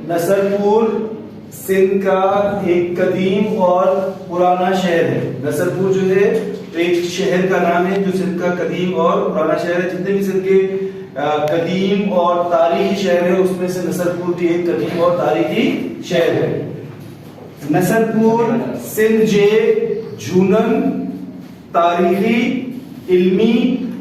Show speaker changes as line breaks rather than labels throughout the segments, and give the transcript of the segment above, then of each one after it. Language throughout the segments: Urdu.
نصرپور سندھ کا ایک قدیم اور پرانا شہر ہے. نصرپور جو ہے ایک شہر کا نام ہے جو سندھ کا قدیم اور پرانا شہر ہے. جتنے بھی سندھ کے قدیم اور تاریخی شہر ہے اس میں سے نصرپور بھی ایک قدیم اور تاریخی شہر ہے. نصرپور سندھ جے جھونن تاریخی علمی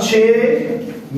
6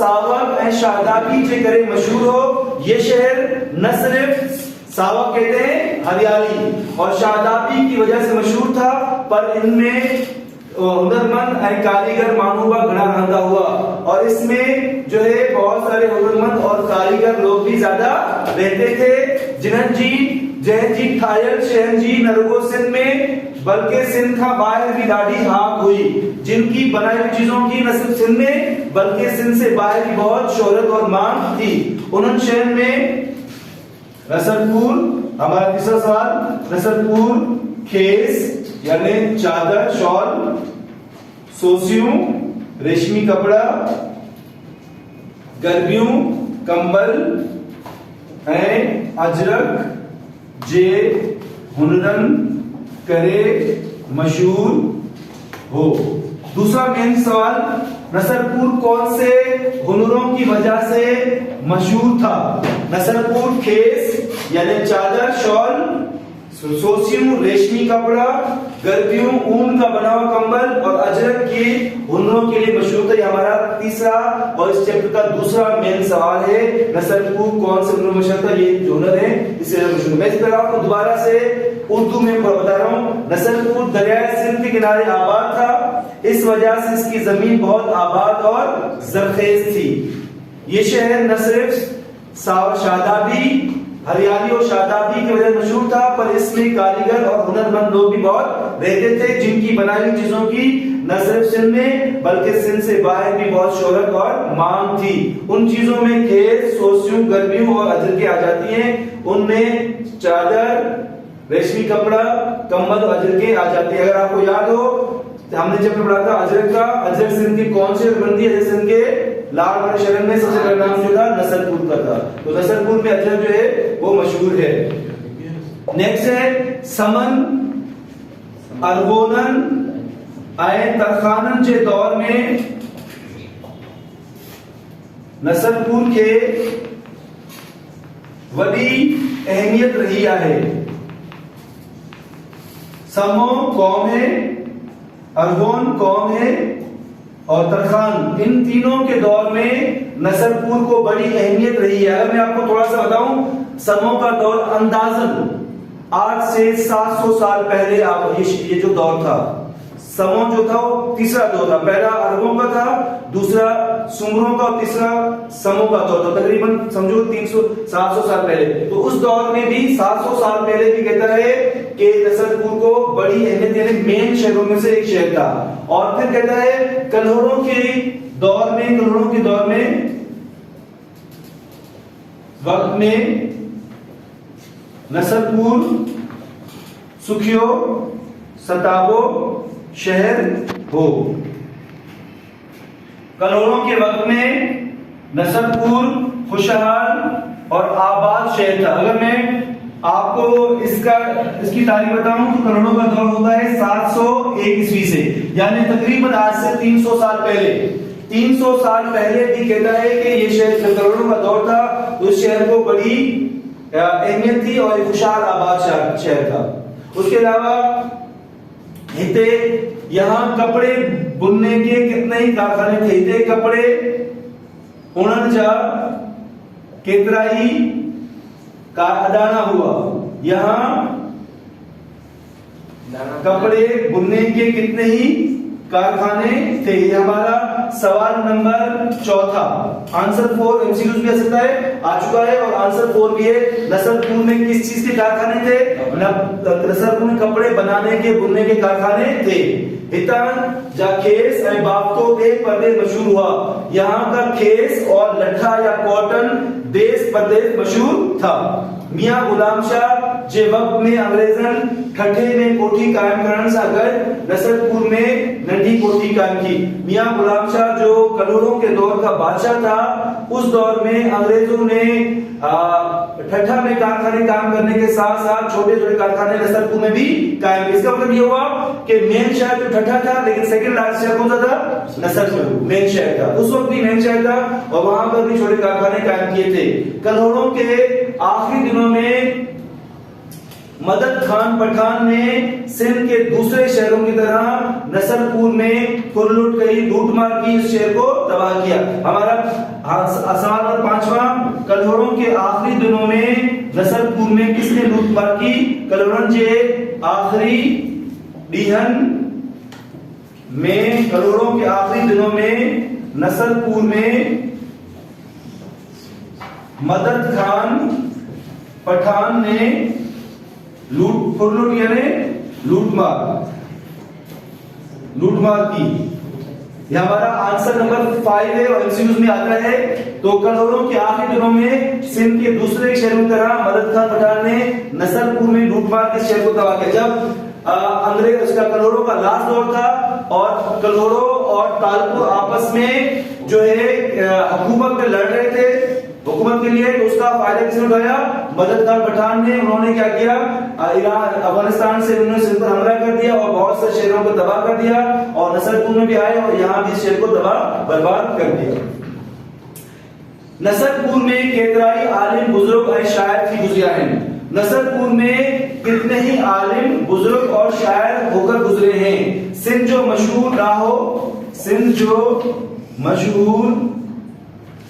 ساوک اے شادابی جے کرے مشہور ہو. یہ شہر نہ صرف ساوک کہتے ہیں ہریالی اور شادابی کی وجہ سے مشہور تھا، پر ان میں ہنرمند اے کاریگر مانوبا گھنا رہندا ہوا، اور اس میں جو ہے بہت سارے ہنرمند اور کاریگر لوگ بھی زیادہ رہتے تھے. جنہن جی جہن جی ٹھائر شہن جی نرگو سندھ میں بلکہ سندھ کا باہر بھی ڈاڑھی ہاک ہوئی، جن کی بنائی ہوئی چیزوں کی نہ صرف سندھ میں بلکہ سندھ سے باہر بھی بہت شہرت اور مانگ تھی. انہن شہر میں نصر پور، ہمارا تیسرا سوال، نصر پور کھیس یعنی چادر شال، سوسیوں ریشمی کپڑا، گربیوں کمبل، اجرک جے ہنرن کرے مشہور ہو. دوسرا مین سوال، نصر پور کون سے ہنروں کی وجہ سے مشہور تھا؟ نصر پور کھیس یعنی چادر شال، سوسیوں ریشمی کپڑا، گربیوں اون کا بنا ہوا کمبل، اور اجرک کے ہنروں کے لیے مشہور تھا. یہ ہمارا تیسرا اور اس چیپٹر کا دوسرا مین سوال ہے. نصر پور کون سے ہنر مشہور تھا؟ یہ جو ہنر ہے اس سے مشہور. میں اس پیغام کو دوبارہ سے اردو میں بتا رہا ہوں. نصر پور دریائے سندھ کے کنارے آباد تھا، اس وجہ سے اس کی زمین بہت آباد اور زرخیز تھی. یہ شہر نہ صرف شادابی ہریالی اور شادابی کی وجہ سے مشہور تھا، پر اس میں کاریگر اور ہنرمند لوگ بھی بہت رہتے تھے، جن کی بنائی ہوئی چیزوں کی نہ صرف سندھ میں بلکہ سندھ سے باہر بھی بہت شہرت اور مانگ تھی. ان چیزوں میں کھیس، سوسیوں، گربیوں اور اجرکیں آ جاتی ہیں. ان میں چادر، ریشمی کپڑا، کمبل اور اجرکیں آ جاتی ہیں. اگر آپ کو یاد ہو ہم نے جب پڑھا تھا اجرک کا، اجرک سندھ کی کون سی بندی ہے؟ سندھ کے لاڑ والے شہر میں سب سے پہلا نام جو تھا نصر پور کا تھا. تو نصر پور میں اجرک جو ہے وہ مشہور ہے. نیکسٹ ہے سمن ارگونن آئے ترخانن کے دور میں نصر پور کے وڈی اہمیت رہی ہے. سمو قوم ہے، ارگون قوم ہے اور ترخان، ان تینوں کے دور میں نصر پور کو بڑی اہمیت رہی ہے. اگر میں آپ کو تھوڑا سا بتاؤں، سمو کا دور اندازاً 8 سے 700 سال پہلے یہ جو دور تھا، سمو جو تھا وہ تیسرا دور تھا. پہلا اربوں کا تھا، دوسرا سمروں کا، اور تیسرا سمو کا دور تھا. تقریباً سمجھو 700 سال پہلے. تو اس دور میں بھی 700 سال پہلے بھی کہتا ہے کہ نصر پور کو بڑی اہمیت، یعنی مین شہروں میں سے ایک شہر تھا. اور پھر کہتا ہے کلہوڑوں کے دور میں وقت میں نصر پور سکھیو ستابو شہر ہو. کلہوڑوں کے وقت میں نصر پور خوشحال اور آباد شہر تھا. اگر میں آپ کو اس کی تاریخ بتاؤں تو کلہوڑوں کا دور ہوتا ہے 701 عیسوی سے، یعنی تقریباً آج سے 300 سال پہلے. 300 سال پہلے بھی کہتا ہے کہ یہ شہر کلہوڑوں کا دور تھا. اس شہر کو بڑی اہمیت تھی اور ایک خوشحال آباد شہر تھا. اس کے علاوہ یہاں کپڑے بننے کے کتنے ہی کارخانے تھے. کپڑے اڑن جا کترائی کا ادانا ہوا. یہاں کپڑے بننے کے کتنے ہی کارخانے تھے. یہ ہمارا سوال نمبر 4. آنسر 4 MCQs بھی آ چکا ہے اور آنسر 4 بھی ہے. نصر پور میں کس چیز کے کارخانے تھے؟ نصر پور میں کپڑے بنانے کے بننے کے کارخانے تھے. ہتان جا کھیس اے بافتو ایک پردیس مشہور ہوا. یہاں کا کھیس اور لٹھا یا کاٹن دیس پردیس مشہور تھا. میاں غلام شاہ جے وقت میں انگریزن ٹھٹھے میں کوٹھی قائم کرنے سے گئے نصر پور میں ننڈی کوٹھی قائم کی. میاں غلام شاہ جو کلہوڑوں کے دور کا بادشاہ تھا، اس دور میں انگریزوں نے ٹھٹھا میں کارخانے کام کرنے کے ساتھ ساتھ چھوٹے چھوٹے کارخانے نصر پور میں بھی قائم کیے. اس کا مطلب یہ ہوا کہ مین شہر جو ٹھٹھا تھا لیکن سیکنڈ لارجسٹ شہر کون سا تھا؟ نصر پور مین شہر تھا. اس وقت بھی مین شہر تھا اور وہاں پر بھی چھوٹے کارخانے قائم کیے تھے. کلہوڑوں کے آخری دنوں میں مدد خان پٹھان نے سندھ کے دوسرے شہروں کی طرح نصر پور میں کھر لٹ کری، لوٹ مار کی، اس شہر کو تباہ کیا. ہمارا سوال نمبر 5واں، کلہوڑوں کے آخری دنوں میں نسل پور میں کس نے لوٹ مار کی؟ کلہوڑن کے آخری ڈیہن میں، کلہوڑوں کے آخری دنوں میں نسل پور میں مدد خان پٹھان نے لوٹ یعنی لوٹ مار کی. یہ ہمارا آنسر نمبر 5 ہے اور MCQs میں آتا ہے. تو کلہوڑوں کے آخری دنوں میں سندھ کے دوسرے شہروں کی طرح مدد خان پٹھان نے نسل پور میں لوٹ مار کے شہر کو تباہ کیا. جب انگریز اس کا کلہوڑوں کا لاسٹ دور تھا اور کلہوڑوں اور تالپور آپس میں جو ہے حکومت میں لڑ رہے تھے حکومت کے لیے، تو اس کا فائدہ کس نے اٹھایا؟ مدد خان پٹھان نے. انہوں نے کیا کیا؟ ایران افغانستان سے انہوں نے سندھ پر حملہ کر دیا اور بہت سے شہروں کو تباہ کر دیا اور نسل پور میں بھی آئے اور یہاں بھی شہر کو تباہ برباد کر دیا. نسل پور میں کیترائی عالم بزرگ اور شاعر کی گزریا ہیں. نسل پور میں کتنے ہی عالم بزرگ اور شاعر ہو کر گزرے ہیں. سندھ جو مشہور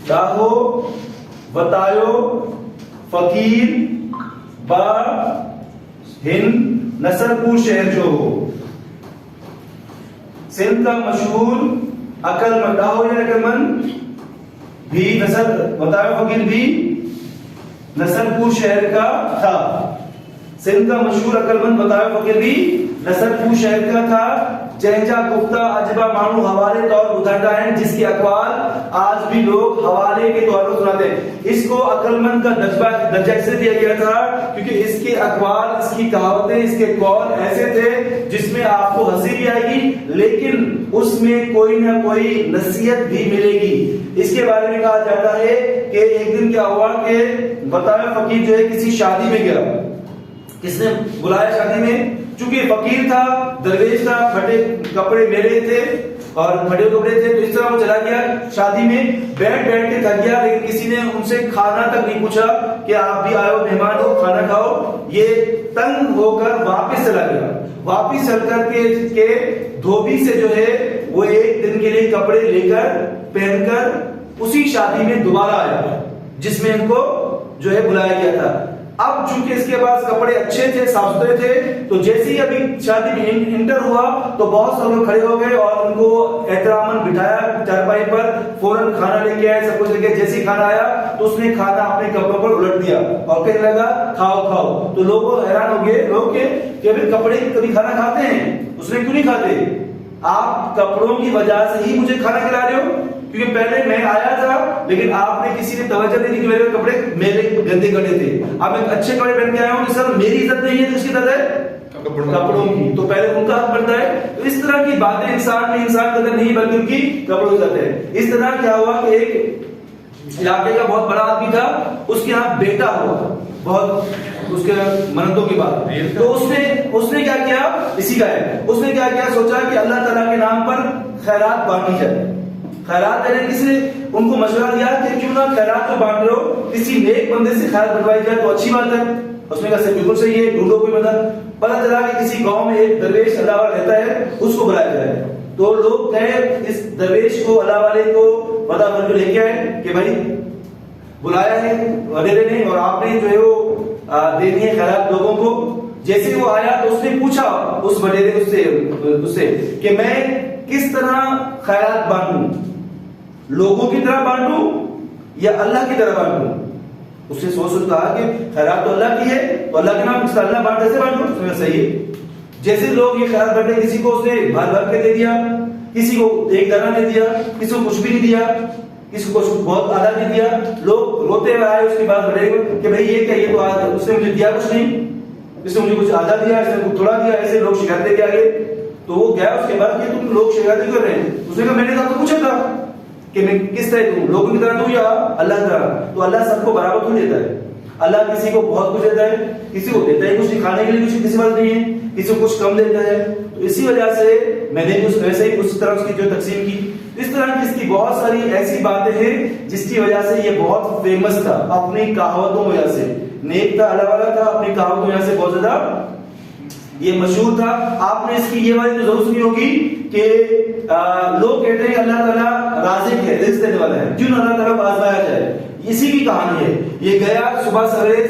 راہو بتایو فقیر با ہند نسل پور شہر جو ہو. سندھ کا مشہور عقل مند راہو یا عقل مند بھی نسل بتایو فقیر بھی نسل پور شہر کا تھا. سندھ کا مشہور عقل مند بتایو فقیر بھی نسل پور شہر کا تھا. جہجا گفتہ عجبہ مانو حوالے طور پر اترتا ہے، جس کے اقوال آج بھی لوگ حوالے کے طور پر سناتے ہیں. اس کو عقل مند کا درجہ اس سے دیا گیا تھا کیونکہ اس کے اقوال، اس کی کہاوتیں، اس کے قول ایسے تھے جس میں آپ کو ہنسی بھی آئے گی لیکن اس میں کوئی نہ کوئی نصیحت بھی ملے گی. اس کے بارے میں کہا جاتا ہے کہ ایک دن کیا ہوا کہ بتایو فقیر جو ہے کسی شادی میں گیا. کس نے بلایا شادی میں؟ چونکہ فقیر تھا، درویش تھا، پھٹے کپڑے میلے تھے اور پھٹے کپڑے تھے، تو اس طرح وہ چلا گیا شادی میں. بیٹھ کے تھک گیا لیکن کسی نے ان سے کھانا تک نہیں پوچھا کہ آپ بھی آئے ہو، مہمان ہو، کھانا کھاؤ. یہ تنگ ہو کر واپس چلا گیا. واپس چل کر کے دھوبی سے جو ہے وہ ایک دن کے لیے کپڑے لے کر پہن کر اسی شادی میں دوبارہ آیا جس میں ان کو جو ہے بلایا گیا تھا. اب چونکہ اس کے پاس کپڑے اچھے تھے، صاف ستھرے تھے، تو جیسے ہی ابھی شادی میں انٹر ہوا تو بہت سے لوگ کھڑے ہو گئے اور ان کو احتراماً بٹھایا چارپائی پر. فوراً کھانا لے کے آئے، سب کچھ لے کے. جیسے ہی کھانا آیا تو اس نے کھانا اپنے کپڑوں پر الٹ دیا اور کہنے لگا کھاؤ. تو لوگ حیران ہو گئے لوگ کہ ابھی کپڑے کبھی کھانا کھاتے ہیں؟ اس نے کیوں نہیں کھاتے؟ آپ کپڑوں کی وجہ سے ہی مجھے کھانا کھلا رہے ہو کیونکہ پہلے میں آیا تھا لیکن آپ نے کسی نے توجہ نہیں دی کہ میرے کپڑے میرے گندے کپڑے تھے. اب میں اچھے کپڑے پہن کے آیا ہوں کہ سر میری عزت نہیں ہے تو اس کی عزت ہے کپڑوں کی، تو پہلے ان کا حق بنتا ہے. تو اس طرح کی باتیں انسان کی قدر نہیں بلکہ ان کی کپڑوں کی عزت ہے. اس طرح کیا ہوا کہ ایک علاقے کا بہت بڑا آدمی تھا، اس کے یہاں بیٹا ہوا بہت اس کے منتوں کی بات. تو اس نے کیا کیا؟ اسی کا ہے. اس نے کیا کیا؟ سوچا کہ اللہ تعالیٰ کے نام پر خیرات بانٹی جائے. خیرات دینے کسی نے ان کو مشورہ دیا کہ کیوں نہ خیرات کو بانٹ رہے ہو، کسی نیک بندے سے خیرات بنٹوائی جائے تو اچھی بات ہے. اس نے کہا سر بالکل صحیح ہے، ڈھونڈو کوئی مدد. پتہ چلا کہ کسی گاؤں میں ایک درویش اللہ والا رہتا ہے، اس کو بلایا جائے. تو لوگ گئے اس درویش کو، اللہ والے کو پتہ کر کے لے کے آئے کہ بھائی بلایا ہے وغیرہ نے اور آپ نے جو ہے وہ دینی ہے خیرات لوگوں کو. جیسے وہ آیا تو اس نے پوچھا اس وڈیرے اس سے کہ میں کس طرح خیرات بانٹوں، لوگوں کی طرح بانٹوں یا اللہ کی طرح بانٹوں؟ اس نے سوچ کہا کہ خیرات تو اللہ کی ہے تو اللہ کے نام اللہ بانٹے سے بانٹوں. اس میں صحیح ہے. جیسے لوگ یہ خیرات بانٹے، کسی کو اس نے بھر کے دے دیا، کسی کو ایک دانہ دے دیا، کسی کو کچھ بھی نہیں دیا، کسی کو بہت آدھا نہیں دیا. لوگ روتے ہوئے آئے اس کی بات بڑھے کہ بھائی یہ کیا، یہ تو اس نے مجھے دیا کچھ نہیں، اس نے مجھے کچھ آدھا دیا، اس نے کچھ تھوڑا دیا. ایسے لوگ شکایت دے کے آگے. تو وہ گیا اس کے بعد کہ تم لوگ شکایت کر رہے ہیں. اس نے کہا میں نے تو پوچھا تھا کہ میں کس طرح دوں، لوگوں کی طرح دوں یا اللہ کی طرح؟ تو اللہ سب کو برابر کیوں دیتا ہے؟ اللہ کسی کو بہت کچھ دیتا ہے، کسی کو دیتا ہے کچھ کھانے کے لیے کچھ کسی بات نہیں ہے، کسی کو کچھ کم دیتا ہے. تو اسی وجہ سے میں نے اس ویسے ہی اس طرح اس کی جو تقسیم کی. اس طرح کی اس کی بہت ساری ایسی باتیں ہیں جس کی وجہ سے یہ بہت فیمس تھا اپنی کہاوتوں کی وجہ سے. نیک تھا، اللہ والا تھا، اپنی کہاوتوں کی وجہ سے بہت زیادہ یہ مشہور تھا. آپ نے اس کی یہ والی تو ضرور سنی ہوگی کہ لوگ کہتے ہیں اللہ تعالیٰ رازق ہے، رزق دینے والا ہے، کیوں اللہ تعالیٰ کو آزمایا جائے؟ اسی کی کہانی ہے. یہ گیا صبح سویرے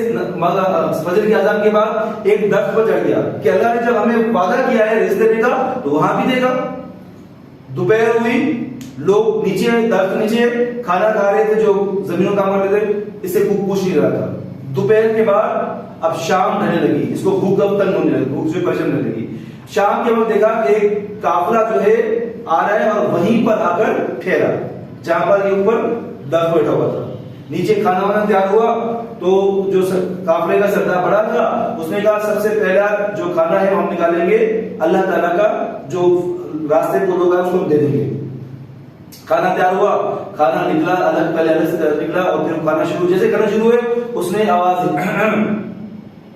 فجر کی اذان کے بعد ایک درخت پر چڑھ گیا کہ اللہ نے جب ہمیں وعدہ کیا ہے رزق دینے کا تو وہاں بھی دے گا. دوپہر ہوئی، لوگ نیچے درخت نیچے کھانا کھا رہے تھے، جو زمینوں کام کر رہے تھے، اس سے بھوک پوچھ نہیں رہا تھا. دوپہر کے بعد اب شام ڈھلنے لگی، اس کو بھوک اب تنگ ہونے لگی، بھوک سے پریشان ہونے لگی. شام کے وقت دیکھا کہ ایک قافلہ جو ہے آ رہا ہے اور وہیں پر آ کر ٹھہرا جہاں پر یہ اوپر درخت بیٹھا ہوا تھا. نیچے کھانا وانا تیار ہوا تو جو قافلے کا سردار بڑا تھا اس نے کہا سب سے پہلا جو کھانا ہے ہم نکالیں گے اللہ تعالیٰ کا جو راستے کو لوگ اس کو دے دیں گے. کھانا تیار ہوا، کھانا نکلا، الگ پہلے الگ سے نکلا اور پھر کھانا شروع، جیسے کھانا شروع ہوئے اس نے آواز دی.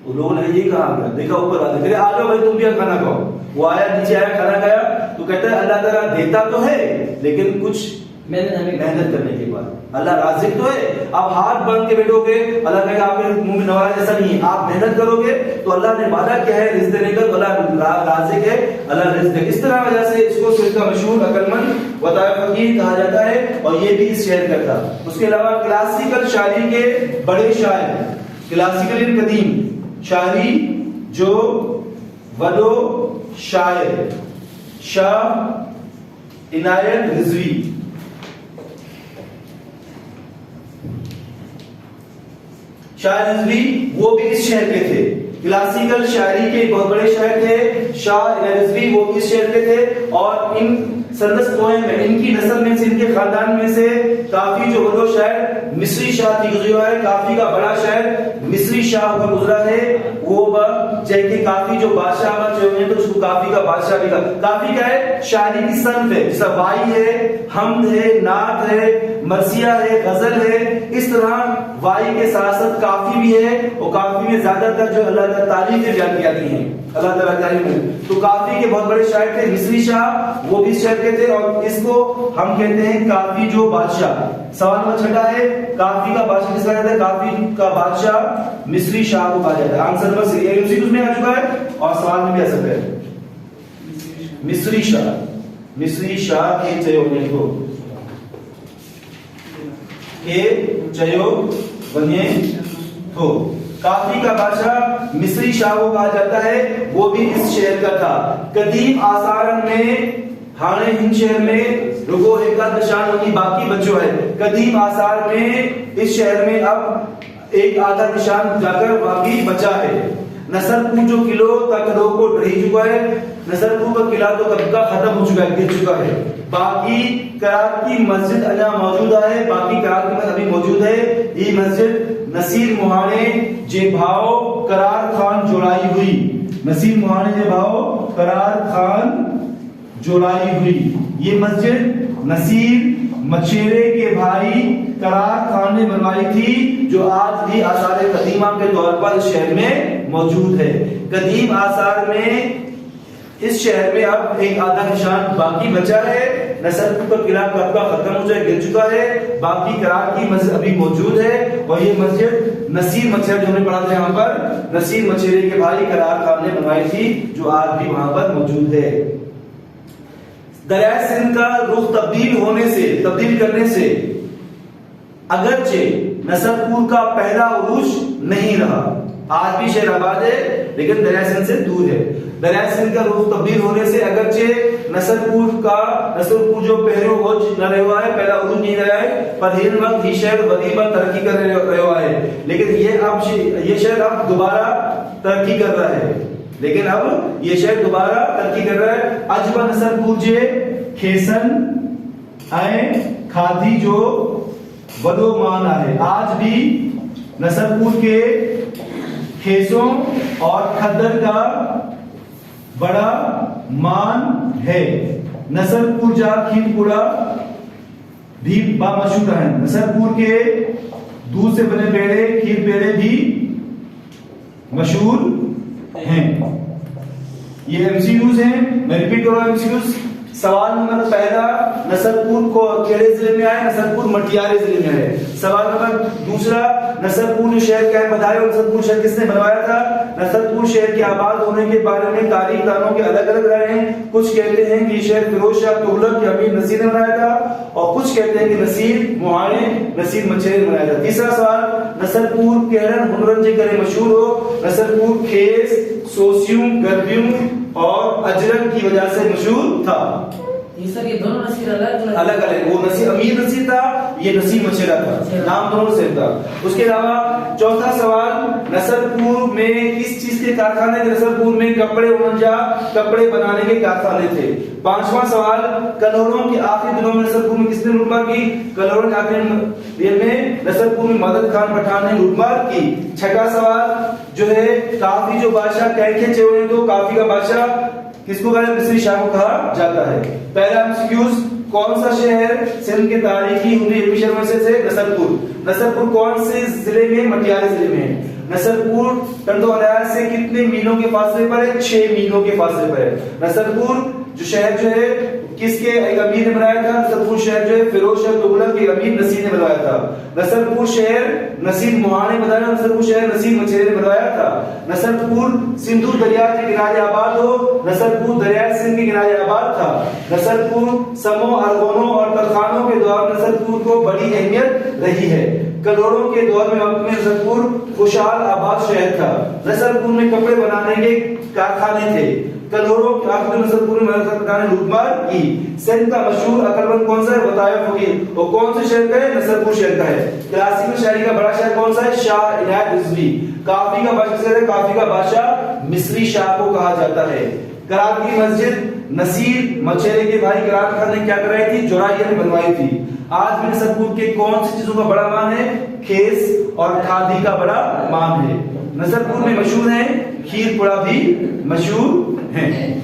وہ لوگوں نے یہ کہا گیا، دیکھا اوپر آ گئے، آ جاؤ بھائی تم بھی کھانا کھاؤ. وہ آیا، نیچے آیا، کھانا کھایا تو کہتا ہے اللہ تعالیٰ دیتا تو ہے لیکن کچھ محنت کرنے کے بعد. اللہ رازق تو ہے، آپ ہاتھ باندھ کے بیٹھو گے اللہ کہے گا آپ کے منہ میں نوارا جیسا نہیں ہے. آپ محنت کرو گے تو اللہ نے وعدہ کیا ہے رزق دینے کا، تو اللہ رازق ہے، اللہ رزق ہے. اس طرح وجہ سے اس کو شعر کا مشہور عقل مند و فقیر کہا جاتا ہے اور یہ بھی اس شعر کا تھا. اس کے علاوہ کلاسیکل شاعری کے بڑے شاعر، کلاسیکل قدیم شاعری جو ودو شاعر شاہ عنایت رضوی، شاہ رضوی وہ بھی اس شہر کے تھے. کلاسیکل شاعری کے بہت بڑے شاعر تھے شاہ رضوی، وہ بھی اس شہر کے تھے. اور ان سندس پوئم میں ان کی نسل میں سے، ان کے خاندان میں سے کافی جو بڑے شاعر مصری شاہ تھی گزرا ہے، کافی کا بڑا شاعر مصری شاہ کا گزرا ہے. وہ کہ کافی جو بادشاہ ہوئے تو اس کو کافی کا بادشاہ بھی کہا. کافی کیا ہے؟ شاعری کی صنف ہے، جیسا وائی ہے، حمد ہے، نعت ہے، مرثیہ ہے، غزل ہے. اس طرح وائی کے ساتھ ساتھ کافی بھی ہے اور کافی میں زیادہ تر جو اللہ تعالیٰ تعریفیں بیان کی جاتی ہیں، اللہ تعالیٰ تعریف میں. تو کافی کے بہت بڑے شاعر تھے مصری شاہ، وہ بھی شاعر کے تھے اور اس کو ہم کہتے ہیں کافی جو بادشاہ. سوال نمبر 6 ہے کافی کا بادشاہ کس کا کہتا ہے؟ کافی کا بادشاہ مصری شاہ کو کہا جاتا ہے. آنسر نمبر سی MCQ میں آ چکا ہے اور سوال میں بھی آ سکتا ہے. مصری شاہ، مصری شاہ کے چیو نے کو کے چیو بنے تو کافی کا بادشاہ مصری شاہ کو کہا جاتا ہے. وہ بھی اس شہر کا تھا. قدیم آثار میں ہانے ہند شہر میں رگو ایک نشان ہوگی، باقی بچوں ہے. قدیم آثار میں اس شہر میں اب ایک آدھا نشان جا کر باقی بچا ہے. نصر پور جو قلعوں کا قلعوں کو ڈھہی چکا ہے، نصر پور کا قلعہ تو کب کا ختم ہو چکا ہے، گر چکا ہے. باقی کرات کی مسجد اجا موجود ہے، باقی کرات کی مسجد ابھی موجود ہے. یہ مسجد نصیر موہانے جے بھاؤ قرار خان جوڑائی ہوئی، نصیر موہانے جے بھاؤ قرار خان جوڑائی ہوئی. یہ مسجد نصیر مچھیرے کے بھائی قرار خان نے بنوائی تھی، جو آج بھی آثار قدیمہ کے طور پر اس شہر میں موجود ہے. قدیم آثار میں اس شہر میں اب ایک آدھا نشان باقی بچا ہے. نصر پور کا قلعہ کب کا ختم ہو جائے، گر چکا ہے. باقی قرار کی مسجد ابھی موجود ہے اور یہ مسجد نصیر مچھیرے جو ہم نے پڑھا تھا یہاں پر، نصیر مچھیرے کے بھائی قرار خان نے بنوائی تھی، جو آج بھی وہاں پر موجود ہے. دریائے سندھ کا رخ تبدیل کرنے سے اگرچہ نصر پور کا پہلا عروج نہیں رہا، آج بھی شہر آباد ہے لیکن دریائے سندھ سے دور ہے. دریائے سندھ کا رخ تبدیل ہونے سے اگرچہ نصر پور جو پہلے عروج نہ رہا ہے، پہلا عروج نہیں رہا ہے، پر ہر وقت یہ شہر وظیفہ ترقی کر رہا ہے. لیکن یہ شہر اب دوبارہ ترقی کر رہا ہے، لیکن اب یہ شہر دوبارہ ترقی کر رہا ہے. اجبا نصر پور جے کھیسن آئے کھادی جو ودو مان ہے. آج بھی نصر پور کے کھیسوں اور کھدر کا بڑا مان ہے. نصر پور جا کھیر پوڑا بھی با مشہور ہے. نصر پور کے دودھ سے بنے پیڑے، کھیر پیڑے بھی مشہور ہیں. یہ MCQs ہیں، میں ریپیٹ کر رہا ہوں MCQs. سوال نمبر پہلا نصرپور کو کیڑے ضلع میں آئے؟ نصرپور مٹیارے ضلع میں آئے. سوال نمبر دوسرا نصرپور جو شہر قائم بدھائے اور نصرپور شہر کس نے بنوایا تھا؟ نصرپور شہر کے آباد ہونے کے بارے میں تاریخ دانوں کے الگ الگ رائے ہیں. کچھ کہتے ہیں کہ یہ شہر فیروز شاہ تغلق کے امیر نصیر نے بنایا تھا اور کچھ کہتے ہیں کہ نصیر موہانے نصیر مچھرے نے بنایا تھا. تیسرا سوال نصرپور کیرن ہنرنجے کرے مشہور ہو؟ نصرپور کھیس سوسیوں گربیوں اور اجرک کی وجہ سے مشہور تھا.
یہ سر یہ دونوں نصیر الگ
الگ وہ نصیر امیر نصیر تھا یہ نصیر مچھرا تھا نام دونوں سے تھا. اس کے علاوہ چوتھا سوال نصرپور میں کس چیز کے کارخانے تھے؟ نصرپور میں کپڑے اونجا کپڑے بنانے کے کارخانے تھے. پانچواں سوال کلوڑوں کے آخری دنوں میں نصرپور میں کس نے لوٹ مار کی؟ کلوڑوں کے آخری دن میں نصرپور میں مدد خان پٹھان نے لوٹ مار کی. چھٹا سوال جو ہے کافی جو بادشاہ کینکھے چوئے تو کافی کا بادشاہ کس کو کہا؟ مصری شاہ کو کہا جاتا ہے. پہلا ایمسیکیوز کون سا شہر سندھ کے تاریخی ہنری شہر میں سے نصرپور؟ نصرپور کون سے ضلع میں؟ مٹیارے ضلع میں. نصرپور ٹنڈو الیاس سے کتنے میلوں کے فاصلے پر ہے؟ 6 میلوں کے فاصلے پر ہے. نصرپور جو شہر جو ہے کس کے ایک امیر نے بنایا تھا؟ نصرپور شہر جو ہے فیروز شاہ تغلق کے امیر نصیر نے بنوایا تھا. نصرپور شہر نصیر موہانے نے بنایا. نصرپور شہر نصیر مچھرے نے بنوایا تھا. نصرپور سندھو دریا کے کنارے آباد ہو؟ نصرپور دریائے سندھ کے کنارے آباد تھا. نصرپور سمو ارغونوں اور ترخانوں کے دور میں نصرپور کو بڑی اہمیت رہی ہے. کلوڑوں کے دور میں وقت میں نصرپور خوشحال آباد شہر تھا. نصرپور میں کپڑے بنانے کے کارخانے تھے. کلوڑوں کے آخر نصرپور میں نے لوٹ مار کی. سندھ کا مشہور عقلمند کون سا ہے؟ بتایا فقیر. وہ کون سے شہر کا ہے؟ نصرپور شہر کا ہے. کلاسیکل شاعری کا بڑا شہر کون سا ہے؟ شاہ عنایت رضوی. کافی کا بادشاہ ہے کافی کا بادشاہ مصری شاہ کو کہا جاتا ہے. کرات کی مسجد نصیر مچھرے کے بھائی کرات خان نے کیا کرائی تھی؟ جورائیہ نے بنوائی تھی. آج بھی نصرپور کے کون سی چیزوں کا بڑا مان ہے؟ کھیس اور کھادی کا بڑا مان ہے. نصرپور میں مشہور ہیں کھیر پوڑا بھی مشہور ہیں.